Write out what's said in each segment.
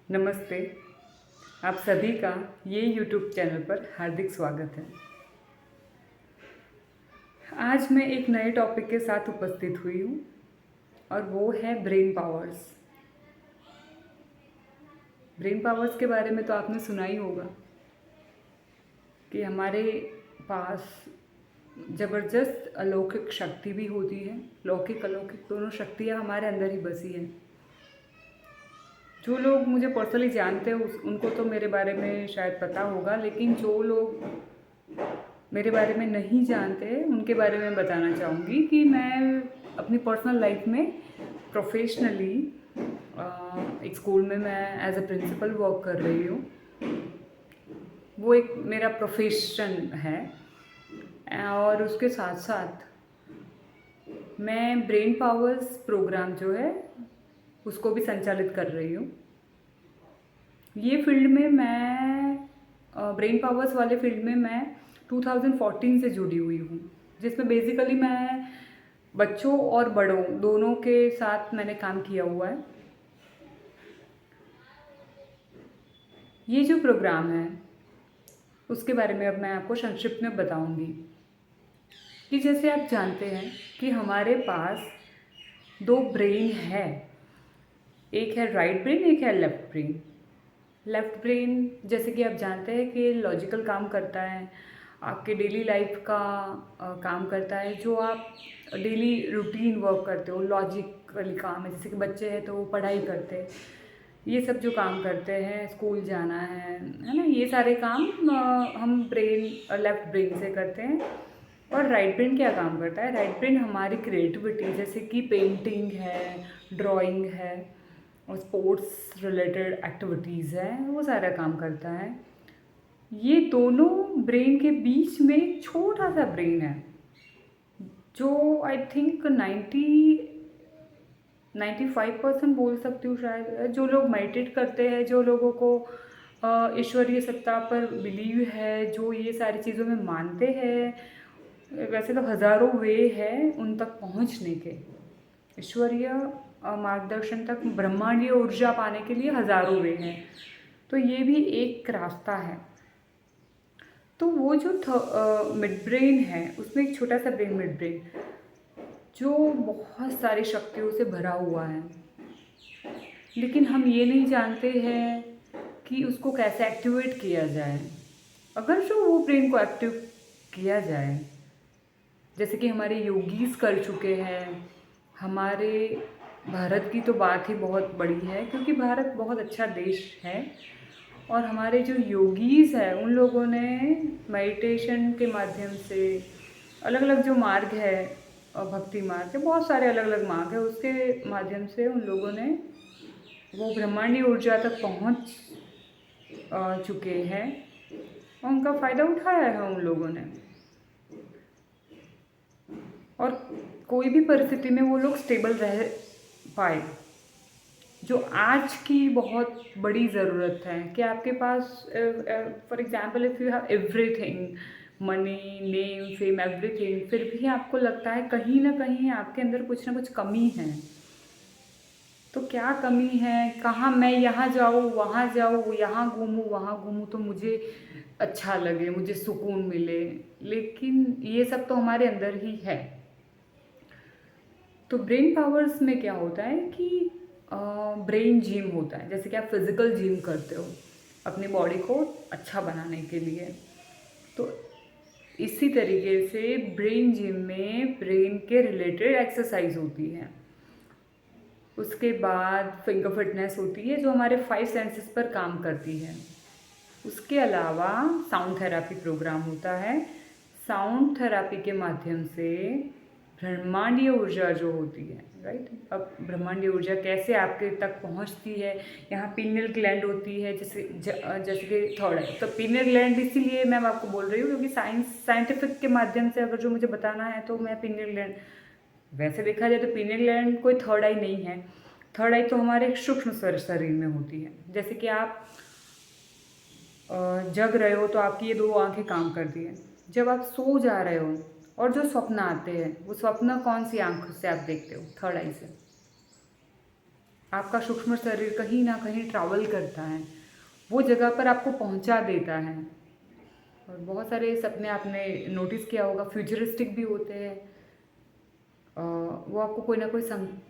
नमस्ते। आप सभी का ये यूट्यूब चैनल पर हार्दिक स्वागत है। आज मैं एक नए टॉपिक के साथ उपस्थित हुई हूँ और वो है ब्रेन पावर्स। ब्रेन पावर्स के बारे में तो आपने सुना ही होगा कि हमारे पास ज़बरदस्त अलौकिक शक्ति भी होती है। लौकिक अलौकिक दोनों शक्तियाँ हमारे अंदर ही बसी हैं। जो लोग मुझे पर्सनली जानते हैं उनको तो मेरे बारे में शायद पता होगा, लेकिन जो लोग मेरे बारे में नहीं जानते उनके बारे में बताना चाहूँगी कि मैं अपनी पर्सनल लाइफ में प्रोफेशनली एक स्कूल में मैं एज अ प्रिंसिपल वर्क कर रही हूँ। वो एक मेरा प्रोफेशन है और उसके साथ साथ मैं ब्रेन पावर्स प्रोग्राम जो है उसको भी संचालित कर रही हूँ। ये फील्ड में मैं ब्रेन पावर्स वाले फील्ड में मैं 2014 से जुड़ी हुई हूँ, जिसमें बेसिकली मैं बच्चों और बड़ों दोनों के साथ मैंने काम किया हुआ है। ये जो प्रोग्राम है उसके बारे में अब मैं आपको संक्षिप्त में बताऊंगी कि जैसे आप जानते हैं कि हमारे पास दो ब्रेन है, एक है राइट ब्रेन, एक है लेफ्ट ब्रेन। लेफ्ट ब्रेन जैसे कि आप जानते हैं कि लॉजिकल काम करता है, आपके डेली लाइफ का काम करता है। जो आप डेली रूटीन वर्क करते हो लॉजिकली काम है, जैसे कि बच्चे हैं तो वो पढ़ाई करते हैं, ये सब जो काम करते हैं, स्कूल जाना है ना, ये सारे काम हम लेफ्ट ब्रेन से करते हैं। और राइट ब्रेन क्या काम करता है? राइट ब्रेन हमारी क्रिएटिविटी जैसे कि पेंटिंग है, ड्राइंग है और स्पोर्ट्स रिलेटेड एक्टिविटीज़ है, वो सारा काम करता है। ये दोनों ब्रेन के बीच में एक छोटा सा ब्रेन है जो आई थिंक 95% बोल सकती हूँ शायद। जो लोग मेडिटेट करते हैं, जो लोगों को ईश्वरीय सत्ता पर बिलीव है, जो ये सारी चीज़ों में मानते हैं, वैसे तो हज़ारों वे हैं उन तक पहुँचने के। ईश्वरीय मार्गदर्शन तक, ब्रह्मांडीय ऊर्जा पाने के लिए हज़ारों वे हैं, तो ये भी एक रास्ता है। तो वो जो मिड ब्रेन है उसमें एक छोटा सा ब्रेन, मिड ब्रेन, जो बहुत सारी शक्तियों से भरा हुआ है, लेकिन हम ये नहीं जानते हैं कि उसको कैसे एक्टिवेट किया जाए। अगर जो वो ब्रेन को एक्टिव किया जाए, जैसे कि हमारे योगीज कर चुके हैं, हमारे भारत की तो बात ही बहुत बड़ी है क्योंकि भारत बहुत अच्छा देश है। और हमारे जो योगीज हैं उन लोगों ने मेडिटेशन के माध्यम से अलग अलग जो मार्ग है, भक्ति मार्ग है, बहुत सारे अलग अलग मार्ग है, उसके माध्यम से उन लोगों ने वो ब्रह्मांडीय ऊर्जा तक पहुंच चुके हैं और उनका फ़ायदा उठाया है उन लोगों ने। और कोई भी परिस्थिति में वो लोग स्टेबल रह पाए, जो आज की बहुत बड़ी ज़रूरत है कि आपके पास for example if you have everything, money, name, fame, everything, फिर भी आपको लगता है कहीं ना कहीं आपके अंदर कुछ ना कुछ कमी है। तो क्या कमी है? कहाँ मैं यहाँ जाऊँ, वहाँ जाऊँ, यहाँ घूमूँ, वहाँ घूमूँ तो मुझे अच्छा लगे, मुझे सुकून मिले, लेकिन ये सब तो हमारे अंदर ही है। तो ब्रेन पावर्स में क्या होता है कि ब्रेन जिम होता है, जैसे कि आप फिज़िकल जिम करते हो अपनी बॉडी को अच्छा बनाने के लिए, तो इसी तरीके से ब्रेन जिम में ब्रेन के रिलेटेड एक्सरसाइज होती है। उसके बाद फिंगर फिटनेस होती है जो हमारे 5 सेंसेस पर काम करती है। उसके अलावा साउंड थेरेपी प्रोग्राम होता है। साउंड थेरेपी के माध्यम से ब्रह्मांडीय ऊर्जा जो होती है, राइट, अब ब्रह्मांडीय ऊर्जा कैसे आपके तक पहुंचती है, यहाँ पीनियल ग्लैंड होती है, जैसे कि थर्ड है, तो पीनियल ग्लैंड इसीलिए मैं आपको बोल रही हूँ क्योंकि साइंटिफिक के माध्यम से अगर जो मुझे बताना है तो मैं पीनियल ग्लैंड, वैसे देखा जाए तो पीनियल ग्लैंड कोई थर्ड आई नहीं है। थर्ड आई तो हमारे सूक्ष्म शरीर में होती है। जैसे कि आप जग रहे हो तो आपकी ये दो आंखें काम करती हैं। जब आप सो जा रहे हो और जो स्वप्न आते हैं, वो स्वप्न कौन सी आंख से आप देखते हो? थर्ड आई से। आपका सूक्ष्म शरीर कहीं ना कहीं ट्रैवल करता है, वो जगह पर आपको पहुंचा देता है। और बहुत सारे सपने आपने नोटिस किया होगा, फ्यूचरिस्टिक भी होते हैं। वो आपको कोई ना कोई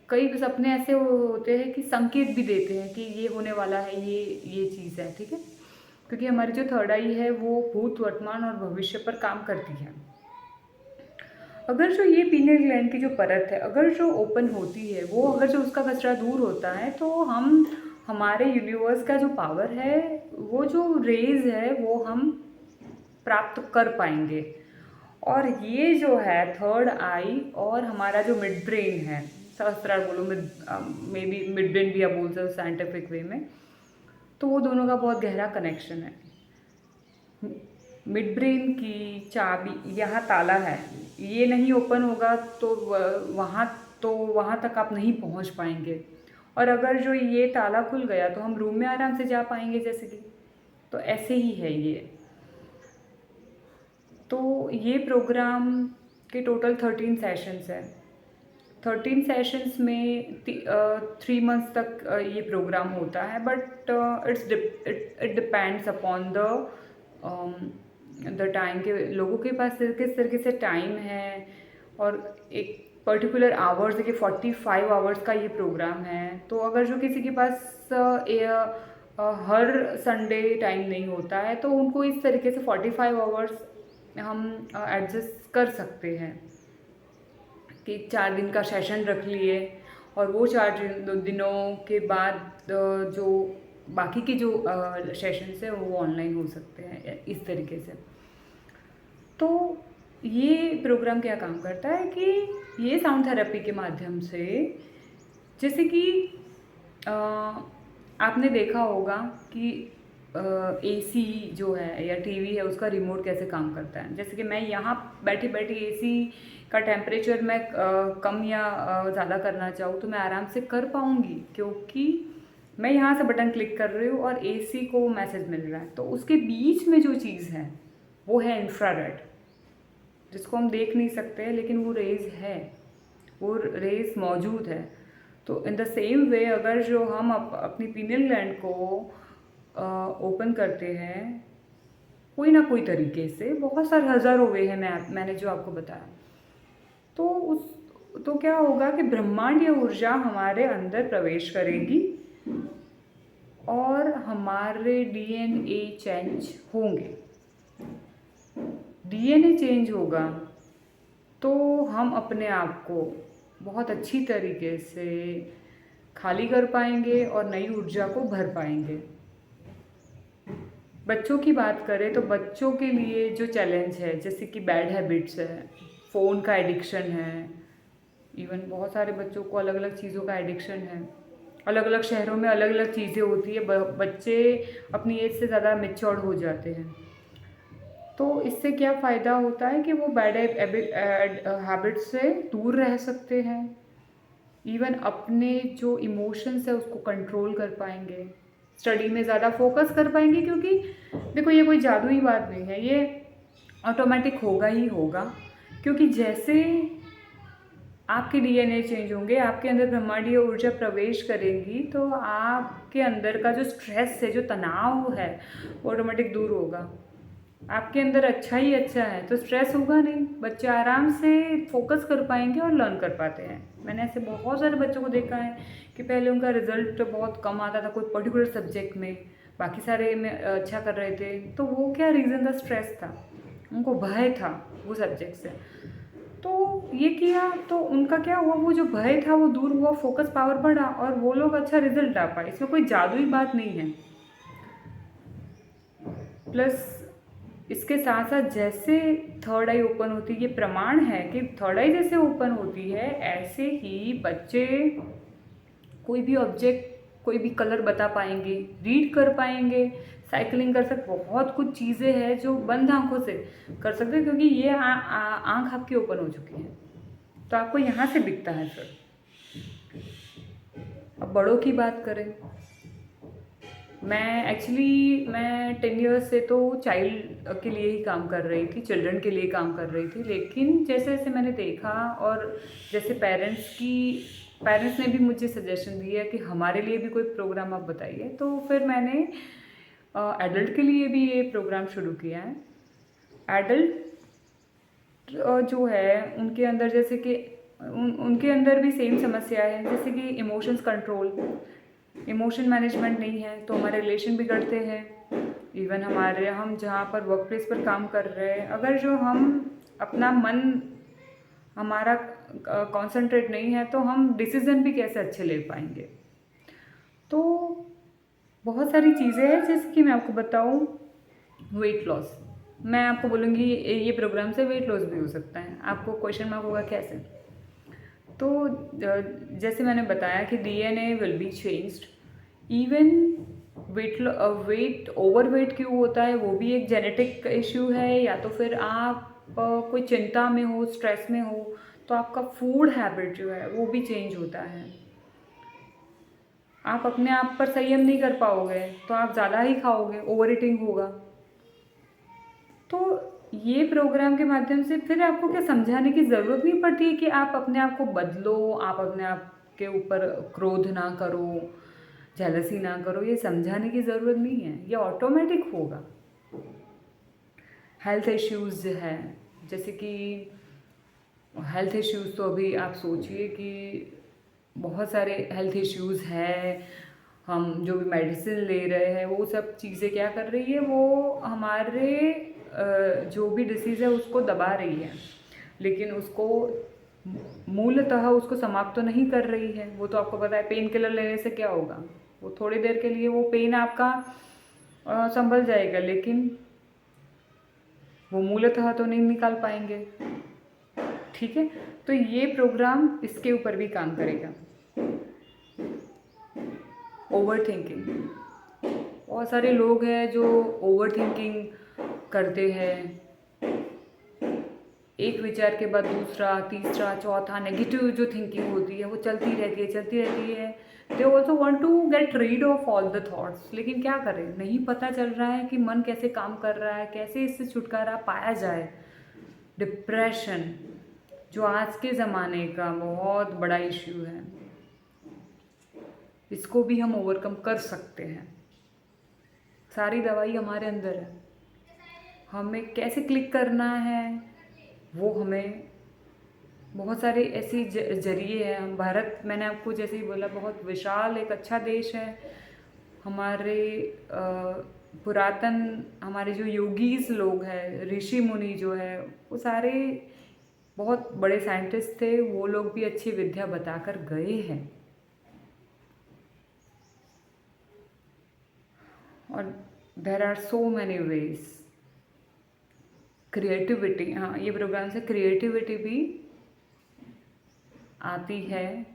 कई सपने ऐसे होते हैं कि संकेत भी देते हैं कि ये होने वाला है, ये चीज़ है, ठीक है। क्योंकि हमारी जो थर्ड आई है वो भूत, वर्तमान और भविष्य पर काम करती है। अगर जो ये पीनियल ग्लैंड की जो परत है अगर जो ओपन होती है, वो अगर जो उसका कचरा दूर होता है, तो हम हमारे यूनिवर्स का जो पावर है, वो जो रेज है वो हम प्राप्त कर पाएंगे। और ये जो है थर्ड आई और हमारा जो मिड ब्रेन है, सहस्त्रार बोलो, मे बी मिड ब्रेन भी आप बोल सकते हो साइंटिफिक वे में, तो वो दोनों का बहुत गहरा कनेक्शन है। मिड ब्रेन की चाबी, यहाँ ताला है, ये नहीं ओपन होगा तो वहाँ तक आप नहीं पहुँच पाएंगे। और अगर जो ये ताला खुल गया तो हम रूम में आराम से जा पाएंगे, जैसे कि, तो ऐसे ही है ये। तो ये प्रोग्राम के टोटल 13 सेशंस है। 13 सेशंस में 3 मंथ्स तक ये प्रोग्राम होता है, but it depends upon the time के लोगों के पास किस तरीके से टाइम है। और एक पर्टिकुलर आवर्स, देखिए 45 आवर्स का ये प्रोग्राम है। तो अगर जो किसी के पास हर संडे टाइम नहीं होता है, तो उनको इस तरीके से 45 आवर्स हम एडजस्ट कर सकते हैं कि 4 दिन का सेशन रख लिए, और वो 4 दिनों के बाद जो बाकी के जो सेशंस है वो ऑनलाइन हो सकते हैं, इस तरीके से। तो ये प्रोग्राम क्या काम करता है कि ये साउंड थेरेपी के माध्यम से, जैसे कि आपने देखा होगा कि एसी जो है या टीवी है उसका रिमोट कैसे काम करता है। जैसे कि मैं यहाँ बैठी बैठी एसी का टेम्परेचर मैं कम या ज़्यादा करना चाहूँ तो मैं आराम से कर पाऊँगी, क्योंकि मैं यहाँ से बटन क्लिक कर रही हूँ और एसी को मैसेज मिल रहा है। तो उसके बीच में जो चीज़ है वो है इंफ्रारेड, जिसको हम देख नहीं सकते, लेकिन वो रेज है, वो रेज मौजूद है। तो इन द सेम वे अगर जो हम अपनी पीनियल ग्लैंड को ओपन करते हैं कोई ना कोई तरीके से, बहुत सारे हज़ारों वे हैं, मैंने जो आपको बताया, तो क्या होगा कि ब्रह्मांडीय ऊर्जा हमारे अंदर प्रवेश करेगी और हमारे डीएनए चेंज होंगे। डीएनए चेंज होगा तो हम अपने आप को बहुत अच्छी तरीके से खाली कर पाएंगे और नई ऊर्जा को भर पाएंगे। बच्चों की बात करें तो बच्चों के लिए जो चैलेंज है, जैसे कि बैड हैबिट्स है, फ़ोन का एडिक्शन है, इवन बहुत सारे बच्चों को अलग अलग चीज़ों का एडिक्शन है। अलग अलग शहरों में अलग अलग चीज़ें होती है, बच्चे अपनी एज से ज़्यादा मैच्योर्ड हो जाते हैं। तो इससे क्या फ़ायदा होता है कि वो बैड हैबिट से दूर रह सकते हैं, इवन अपने जो इमोशंस है उसको कंट्रोल कर पाएंगे, स्टडी में ज़्यादा फोकस कर पाएंगे। क्योंकि देखो ये कोई जादुई बात नहीं है, ये ऑटोमेटिक होगा ही होगा। क्योंकि जैसे आपके डीएनए चेंज होंगे, आपके अंदर ब्रह्मांडीय ऊर्जा प्रवेश करेंगी, तो आपके अंदर का जो स्ट्रेस है, जो तनाव है, वो ऑटोमेटिक दूर होगा। आपके अंदर अच्छा ही अच्छा है तो स्ट्रेस होगा नहीं, बच्चे आराम से फोकस कर पाएंगे और लर्न कर पाते हैं। मैंने ऐसे बहुत सारे बच्चों को देखा है कि पहले उनका रिजल्ट बहुत कम आता था कोई पर्टिकुलर सब्जेक्ट में, बाकी सारे में अच्छा कर रहे थे। तो वो क्या रीज़न था? स्ट्रेस था, उनको भय था वो सब्जेक्ट से। तो ये किया तो उनका क्या हुआ, वो जो भय था वो दूर हुआ, फोकस पावर बढ़ा और वो लोग अच्छा रिजल्ट आ पाए। इसमें कोई जादुई बात नहीं है। प्लस इसके साथ साथ जैसे थर्ड आई ओपन होती है, ये प्रमाण है कि थर्ड आई जैसे ओपन होती है, ऐसे ही बच्चे कोई भी ऑब्जेक्ट, कोई भी कलर बता पाएंगे, रीड कर पाएंगे, साइकिलिंग कर सकते, बहुत कुछ चीज़ें हैं जो बंद आंखों से कर सकते हैं, क्योंकि ये आँख आपकी ओपन हो चुकी है, तो आपको यहाँ से दिखता है। फिर अब बड़ों की बात करें, मैं 10 ईयर्स से तो चाइल्ड के लिए ही काम कर रही थी, चिल्ड्रन के लिए काम कर रही थी। लेकिन जैसे जैसे मैंने देखा और जैसे पेरेंट्स की पेरेंट्स ने भी मुझे सजेशन दिया कि हमारे लिए भी कोई प्रोग्राम आप बताइए, तो फिर मैंने एडल्ट के लिए भी ये प्रोग्राम शुरू किया है। एडल्ट जो है उनके अंदर जैसे कि उनके अंदर भी सेम समस्या है, जैसे कि इमोशंस कंट्रोल, इमोशन मैनेजमेंट नहीं है तो हमारे रिलेशन बिगड़ते हैं। इवन हम जहाँ पर वर्क प्लेस पर काम कर रहे हैं, अगर जो हम अपना मन हमारा कंसंट्रेट नहीं है तो हम डिसीज़न भी कैसे अच्छे ले पाएंगे। तो बहुत सारी चीज़ें हैं, जैसे कि मैं आपको बताऊँ, वेट लॉस। मैं आपको बोलूँगी ये प्रोग्राम से वेट लॉस भी हो सकता है। आपको क्वेश्चन मार्क होगा कैसे? तो जैसे मैंने बताया कि DNA will be changed. Even weight over weight क्यों होता है वो भी एक जेनेटिक इश्यू है, या तो फिर आप कोई चिंता में हो, स्ट्रेस में हो, तो आपका फूड हैबिट जो है वो भी चेंज होता है। आप अपने आप पर संयम नहीं कर पाओगे तो आप ज़्यादा ही खाओगे, ओवर ईटिंग होगा। तो ये प्रोग्राम के माध्यम से फिर आपको क्या समझाने की ज़रूरत नहीं पड़ती है कि आप अपने आप को बदलो, आप अपने आप के ऊपर क्रोध ना करो, जेलसी ना करो, ये समझाने की ज़रूरत नहीं है, ये ऑटोमेटिक होगा। हेल्थ इश्यूज़ है, जैसे कि हेल्थ इश्यूज़ तो अभी आप सोचिए कि बहुत सारे हेल्थ इश्यूज़ हैं। हम जो भी मेडिसिन ले रहे हैं वो सब चीज़ें क्या कर रही है, वो हमारे जो भी डिसीज़ है उसको दबा रही है, लेकिन उसको मूलतः उसको समाप्त तो नहीं कर रही है। वो तो आपको पता है पेन किलर लेने से क्या होगा, वो थोड़ी देर के लिए वो पेन आपका संभल जाएगा, लेकिन वो मूलतः तो नहीं निकाल पाएंगे। ठीक है, तो ये प्रोग्राम इसके ऊपर भी काम करेगा। ओवर थिंकिंग, बहुत सारे लोग हैं जो ओवर थिंकिंग करते हैं, एक विचार के बाद दूसरा, तीसरा, चौथा, नेगेटिव जो थिंकिंग होती है वो चलती रहती है। They also want to get rid of all the thoughts, लेकिन क्या करें, नहीं पता चल रहा है कि मन कैसे काम कर रहा है, कैसे इससे छुटकारा पाया जाए। डिप्रेशन जो आज के ज़माने का बहुत बड़ा इश्यू है, इसको भी हम ओवरकम कर सकते हैं। सारी दवाई हमारे अंदर है, हमें कैसे क्लिक करना है वो हमें बहुत सारे ऐसे जरिए हैं। हम भारत, मैंने आपको जैसे ही बोला, बहुत विशाल एक अच्छा देश है। हमारे पुरातन हमारे जो योगीज लोग हैं, ऋषि मुनि जो है, वो सारे बहुत बड़े साइंटिस्ट थे, वो लोग भी अच्छी विद्या बताकर गए हैं। और there are so many ways. Creativity, हाँ, ये प्रोग्राम से क्रिएटिविटी भी आती है।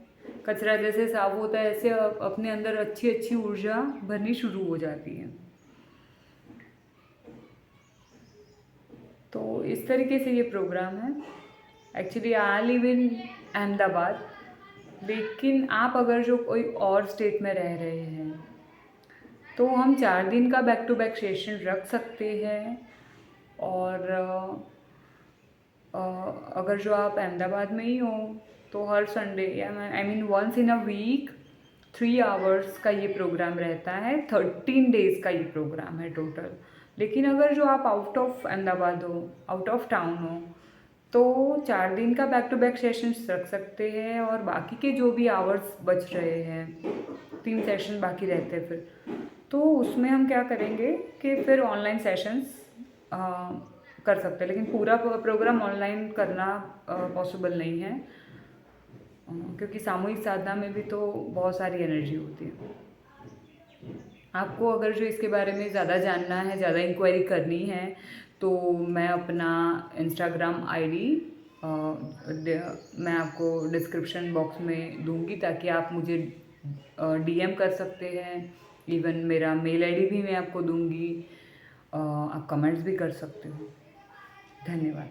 कचरा जैसे साफ होता है, ऐसे अपने अंदर अच्छी अच्छी ऊर्जा भरनी शुरू हो जाती है। तो इस तरीके से ये प्रोग्राम है। Actually I live in Ahmedabad, लेकिन आप अगर जो कोई और स्टेट में रह रहे हैं तो हम 4 दिन का बैक टू बैक सेशन रख सकते हैं। और अगर जो आप अहमदाबाद में ही हो तो हर संडे, या I mean once in a week 3 hours का ये प्रोग्राम रहता है। 13 डेज़ का ये प्रोग्राम है टोटल। लेकिन अगर जो आप आउट ऑफ अहमदाबाद हो, आउट ऑफ टाउन हो, तो 4 दिन का बैक टू बैक सेशंस रख सकते हैं। और बाकी के जो भी आवर्स बच रहे हैं, 3 सेशन बाकी रहते हैं फिर, तो उसमें हम क्या करेंगे कि फिर ऑनलाइन सेशंस कर सकते हैं। लेकिन पूरा प्रोग्राम ऑनलाइन करना पॉसिबल नहीं है, क्योंकि सामूहिक साधना में भी तो बहुत सारी एनर्जी होती है। आपको अगर जो इसके बारे में ज़्यादा जानना है, ज़्यादा इंक्वायरी करनी है, तो मैं अपना इंस्टाग्राम आईडी मैं आपको डिस्क्रिप्शन बॉक्स में दूंगी, ताकि आप मुझे डीएम कर सकते हैं। इवन मेरा मेल आईडी भी मैं आपको दूंगी, आप कमेंट्स भी कर सकते हो। धन्यवाद।